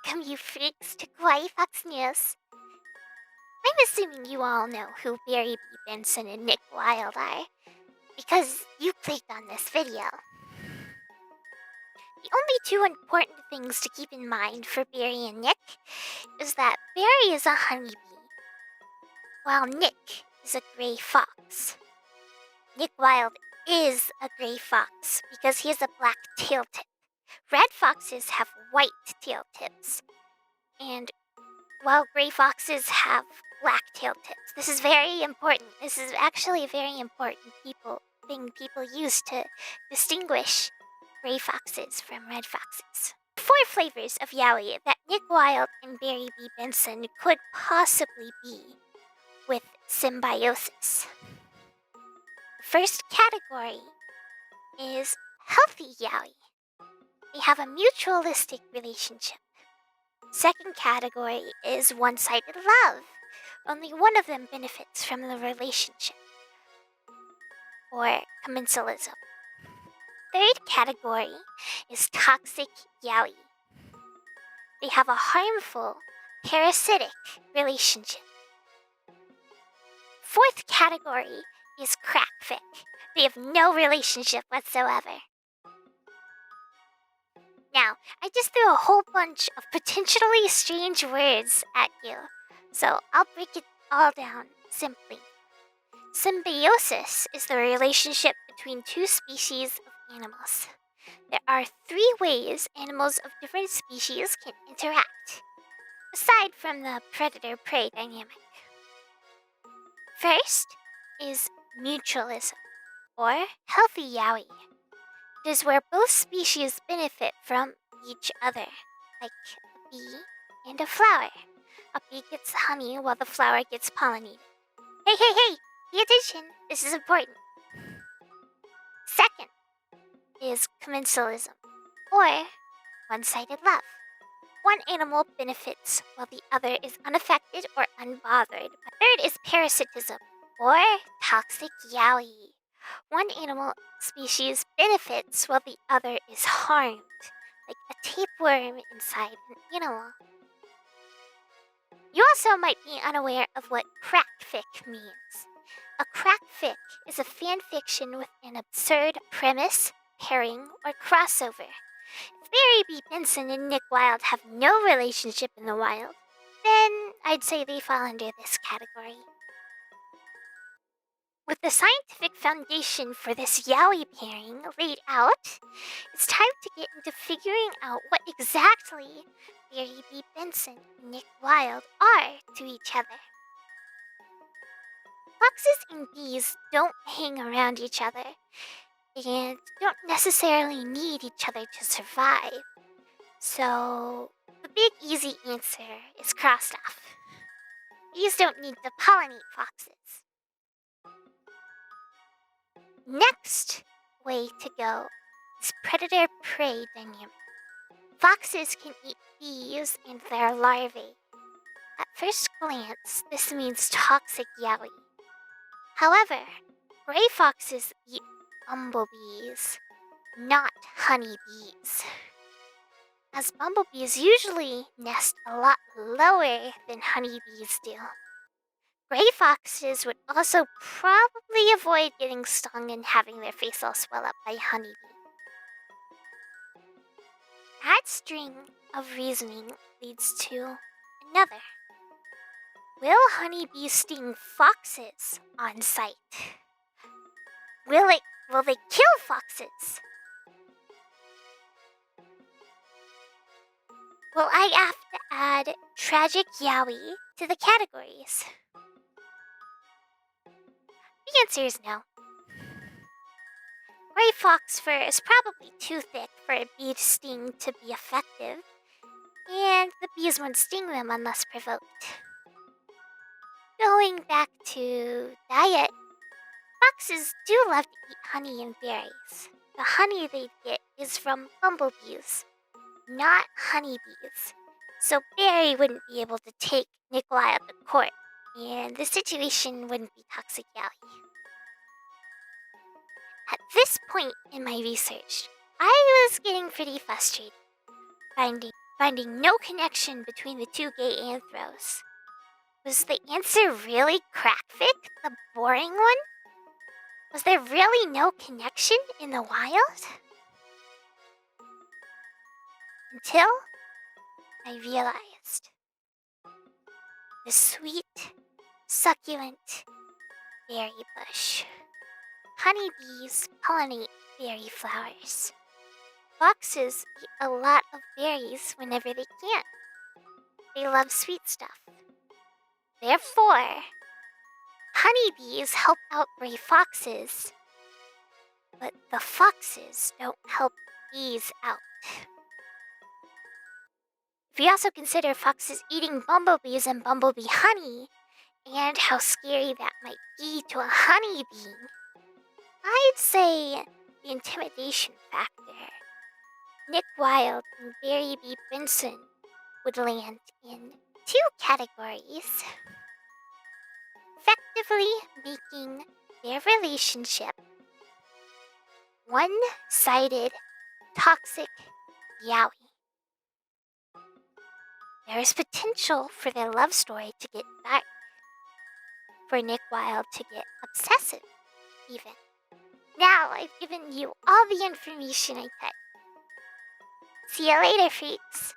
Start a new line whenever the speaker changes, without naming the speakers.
Welcome, you freaks, to Kawaii Fox News. I'm assuming you all know who Barry B. Benson and Nick Wilde are, because you clicked on this video. The only two important things to keep in mind for Barry and Nick is that Barry is a honeybee, while Nick is a gray fox. Nick Wilde is a gray fox because he has a black tail tip. Red foxes have white tail tips, and while gray foxes have black tail tips. This is very important. This is actually a very important thing people use to distinguish gray foxes from red foxes. 4 flavors of yaoi that Nick Wilde and Barry B. Benson could possibly be with symbiosis. The first category is healthy yaoi. They have a mutualistic relationship. Second category is one-sided love. Only one of them benefits from the relationship, or commensalism. Third category is toxic yaoi. They have a harmful, parasitic relationship. Fourth category is crackfic. They have no relationship whatsoever. Now, I just threw a whole bunch of potentially strange words at you, so I'll break it all down simply. Symbiosis is the relationship between 2 species of animals. There are 3 ways animals of different species can interact, aside from the predator-prey dynamic. First is mutualism, or healthy yaoi. It is where both species benefit from each other, like a bee and a flower. A bee gets honey while the flower gets pollinated. Hey, pay attention, this is important. Second is commensalism, or one-sided love. One animal benefits while the other is unaffected or unbothered. Third is parasitism, or toxic yaoi. One animal species benefits while the other is harmed, like a tapeworm inside an animal. You also might be unaware of what crackfic means. A crackfic is a fanfiction with an absurd premise, pairing, or crossover. If Barry B. Benson and Nick Wilde have no relationship in the wild, then I'd say they fall under this category. With the scientific foundation for this yaoi pairing laid out, it's time to get into figuring out what exactly Barry B. Benson and Nick Wilde are to each other. Foxes and bees don't hang around each other, and don't necessarily need each other to survive. So, the big easy answer is crossed off. Bees don't need to pollinate foxes. Next way to go is predator-prey dynamic. Foxes can eat bees and their larvae. At first glance, this means toxic yaoi. However, gray foxes eat bumblebees, not honeybees, as bumblebees usually nest a lot lower than honeybees do. Gray foxes would also probably avoid getting stung and having their face all swell up by honeybee. That string of reasoning leads to another. Will honeybees sting foxes on sight? Will they kill foxes? Will I have to add tragic yaoi to the categories? The answer is no. Gray fox fur is probably too thick for a bee sting to be effective, and the bees won't sting them unless provoked. Going back to diet, foxes do love to eat honey and berries. The honey they get is from bumblebees, not honeybees, so Barry wouldn't be able to take Nick Wilde to court, and the situation wouldn't be toxic yaoi. At this point in my research, I was getting pretty frustrated, finding finding no connection between the two gay anthros. Was the answer really Crackfic, the boring one? Was there really no connection in the wild? Until I realized the sweet, succulent berry bush. Honeybees pollinate berry flowers. Foxes eat a lot of berries whenever they can. They love sweet stuff. Therefore, honeybees help out gray foxes, but the foxes don't help bees out. If we also consider foxes eating bumblebees and bumblebee honey, and how scary that might be to a honeybee, I'd say the intimidation factor. Nick Wilde and Barry B. Benson would land in two categories, effectively making their relationship one-sided, toxic yaoi. There is potential for their love story to get dark, for Nick Wilde to get obsessive, even. Now I've given you all the information I could. See you later, freaks.